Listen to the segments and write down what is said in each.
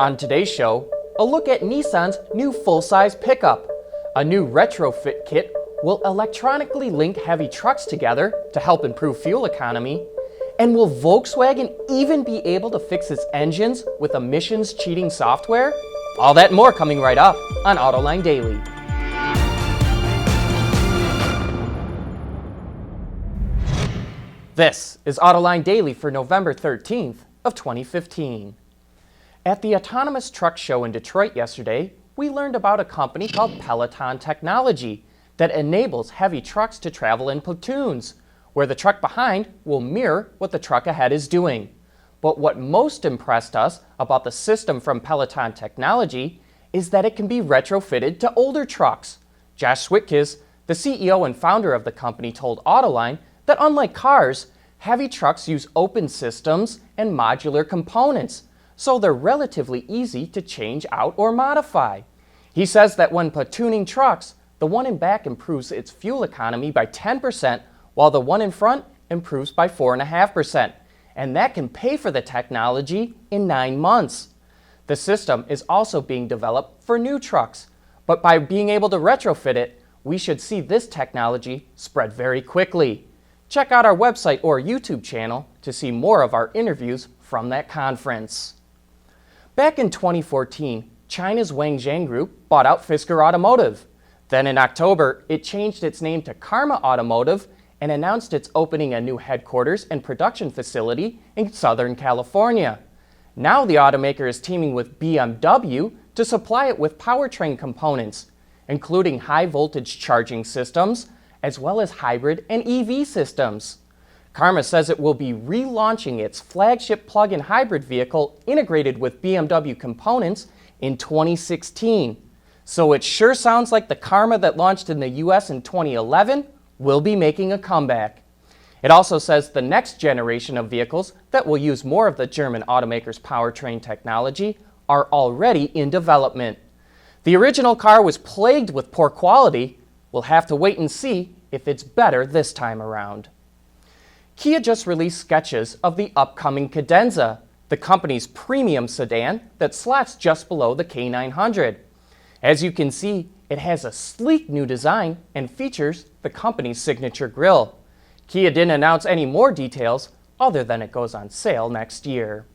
On today's show, a look at Nissan's new full-size pickup. A new retrofit kit will electronically link heavy trucks together to help improve fuel economy. And will Volkswagen even be able to fix its engines with emissions cheating software? All that and more coming right up on Autoline Daily. This is Autoline Daily for November 13th of 2015. At the Autonomous Truck Show in Detroit yesterday, we learned about a company called Platoon Technology that enables heavy trucks to travel in platoons, where the truck behind will mirror what the truck ahead is doing. But what most impressed us about the system from Platoon Technology is that it can be retrofitted to older trucks. Josh Switkis, the CEO and founder of the company, told Autoline that unlike cars, heavy trucks use open systems and modular components, so they're relatively easy to change out or modify. He says that when platooning trucks, the one in back improves its fuel economy by 10%, while the one in front improves by 4.5%. And that can pay for the technology in 9 months. The system is also being developed for new trucks, but by being able to retrofit it, we should see this technology spread very quickly. Check out our website or YouTube channel to see more of our interviews from that conference. Back in 2014, China's Wangjiang Group bought out Fisker Automotive. Then in October, it changed its name to Karma Automotive and announced it's opening a new headquarters and production facility in Southern California. Now the automaker is teaming with BMW to supply it with powertrain components, including high-voltage charging systems, as well as hybrid and EV systems. Karma says it will be relaunching its flagship plug-in hybrid vehicle integrated with BMW components in 2016. So it sure sounds like the Karma that launched in the US in 2011 will be making a comeback. It also says the next generation of vehicles that will use more of the German automaker's powertrain technology are already in development. The original car was plagued with poor quality. We'll have to wait and see if it's better this time around. Kia just released sketches of the upcoming Cadenza, the company's premium sedan that slots just below the K900. As you can see, it has a sleek new design and features the company's signature grille. Kia didn't announce any more details other than it goes on sale next year.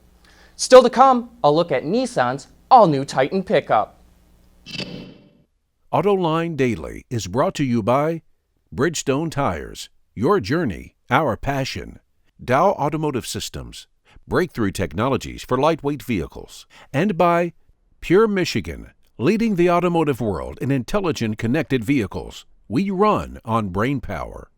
Still to come, a look at Nissan's all-new Titan pickup. Autoline Daily is brought to you by Bridgestone Tires, your journey, our passion. Dow Automotive Systems, breakthrough technologies for lightweight vehicles. And by Pure Michigan, leading the automotive world in intelligent connected vehicles. We run on brain power.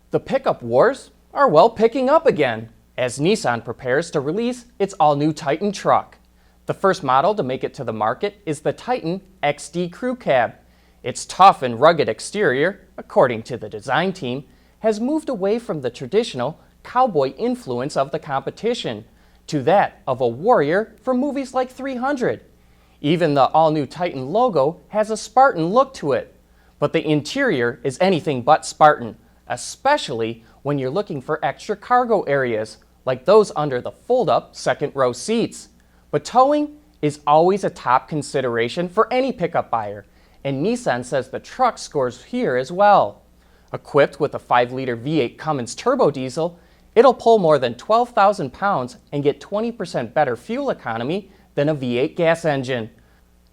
The pickup wars are picking up again as Nissan prepares to release its all-new Titan truck. The first model to make it to the market is the Titan XD Crew Cab. Its tough and rugged exterior, according to the design team, has moved away from the traditional cowboy influence of the competition to that of a warrior from movies like 300. Even the all-new Titan logo has a Spartan look to it. But the interior is anything but Spartan, especially when you're looking for extra cargo areas, like those under the fold-up second-row seats. But towing is always a top consideration for any pickup buyer, and Nissan says the truck scores here as well. Equipped with a 5-liter V8 Cummins turbo diesel, it'll pull more than 12,000 pounds and get 20% better fuel economy than a V8 gas engine.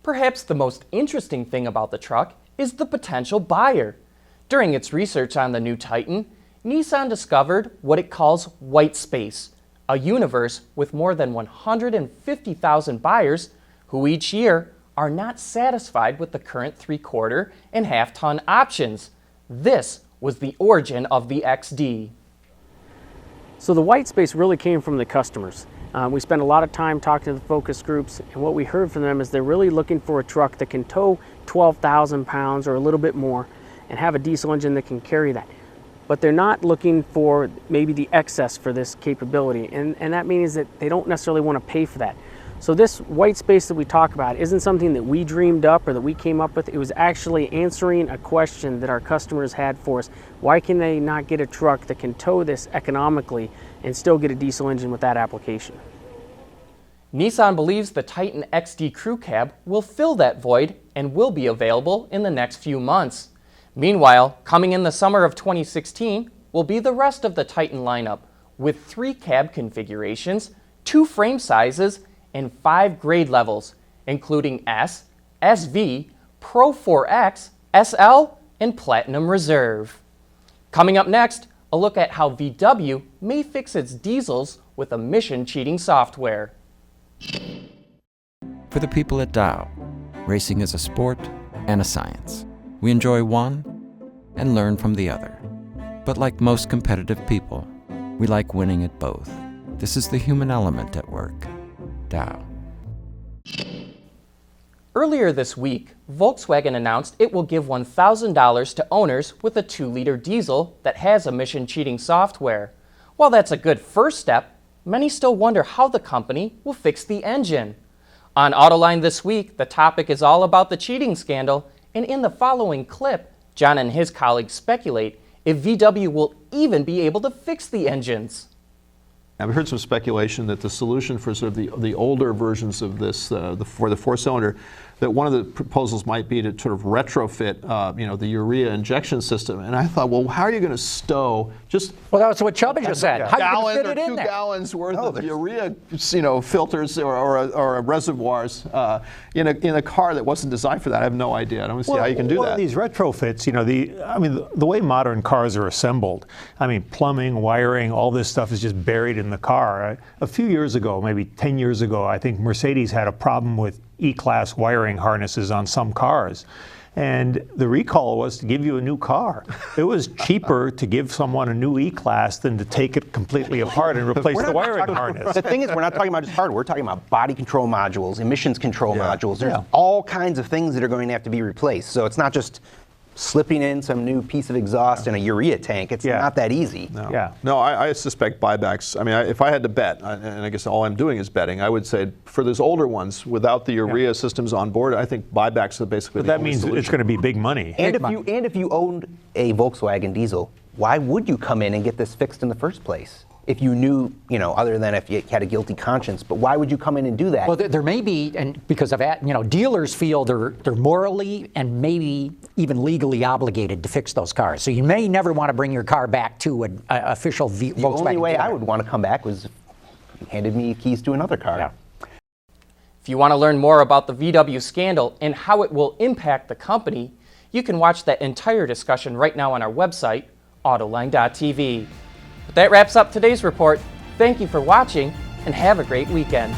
Perhaps the most interesting thing about the truck is the potential buyer. During its research on the new Titan, Nissan discovered what it calls white space, a universe with more than 150,000 buyers who each year are not satisfied with the current 3/4 and half-ton options. This was the origin of the XD. So the white space really came from the customers. We spent a lot of time talking to the focus groups, and what we heard from them is they're really looking for a truck that can tow 12,000 pounds or a little bit more and have a diesel engine that can carry that. But they're not looking for maybe the excess for this capability, and that means that they don't necessarily want to pay for that. So this white space that we talk about isn't something that we dreamed up or that we came up with. It was actually answering a question that our customers had for us. Why can they not get a truck that can tow this economically and still get a diesel engine with that application? Nissan believes the Titan XD Crew Cab will fill that void and will be available in the next few months. Meanwhile, coming in the summer of 2016 will be the rest of the Titan lineup, with 3 cab configurations, 2 frame sizes, and 5 grade levels, including S, SV, Pro 4X, SL, and Platinum Reserve. Coming up next, a look at how VW may fix its diesels with emission-cheating software. For the people at Dow, racing is a sport and a science. We enjoy one and learn from the other. But like most competitive people, we like winning at both. This is the human element at work. Dow. Earlier this week, Volkswagen announced it will give $1,000 to owners with a 2-liter diesel that has emission-cheating software. While that's a good first step, many still wonder how the company will fix the engine. On Autoline this week, the topic is all about the cheating scandal, and in the following clip, John and his colleagues speculate if VW will even be able to fix the engines. I've heard some speculation that the solution for sort of the older versions of this, for the 4-cylinder, that one of the proposals might be to sort of retrofit, the urea injection system. And I thought, well, how are you going to stow just Well, that's what Chubby just said. How are you going to fit it in 2 there? gallons worth of urea, filters or reservoirs in a car that wasn't designed for that? I have no idea. I don't see how you can do that. These retrofits, the way modern cars are assembled, plumbing, wiring, all this stuff is just buried in the car. A few years ago, maybe 10 years ago, I think Mercedes had a problem with E-Class wiring harnesses on some cars. And the recall was to give you a new car. It was cheaper to give someone a new E-Class than to take it completely apart and replace the wiring harness. The thing is, we're not talking about just hardware. We're talking about body control modules, emissions control modules. There's all kinds of things that are going to have to be replaced. So it's not just slipping in some new piece of exhaust in a urea tank. It's not that easy. No, I suspect buybacks. If I had to bet, and I guess all I'm doing is betting, I would say for those older ones, without the urea systems on board, I think buybacks are basically the only solution. It's going to be big money. And if you owned a Volkswagen diesel, why would you come in and get this fixed in the first place? If you knew, other than if you had a guilty conscience, but why would you come in and do that? Well, there may be, and because of that, dealers feel they're morally and maybe even legally obligated to fix those cars. So you may never want to bring your car back to an official Volkswagen. The only way I would want to come back was if you handed me keys to another car. Yeah. If you want to learn more about the VW scandal and how it will impact the company, you can watch that entire discussion right now on our website, Autoline.tv. But that wraps up today's report. Thank you for watching, and have a great weekend.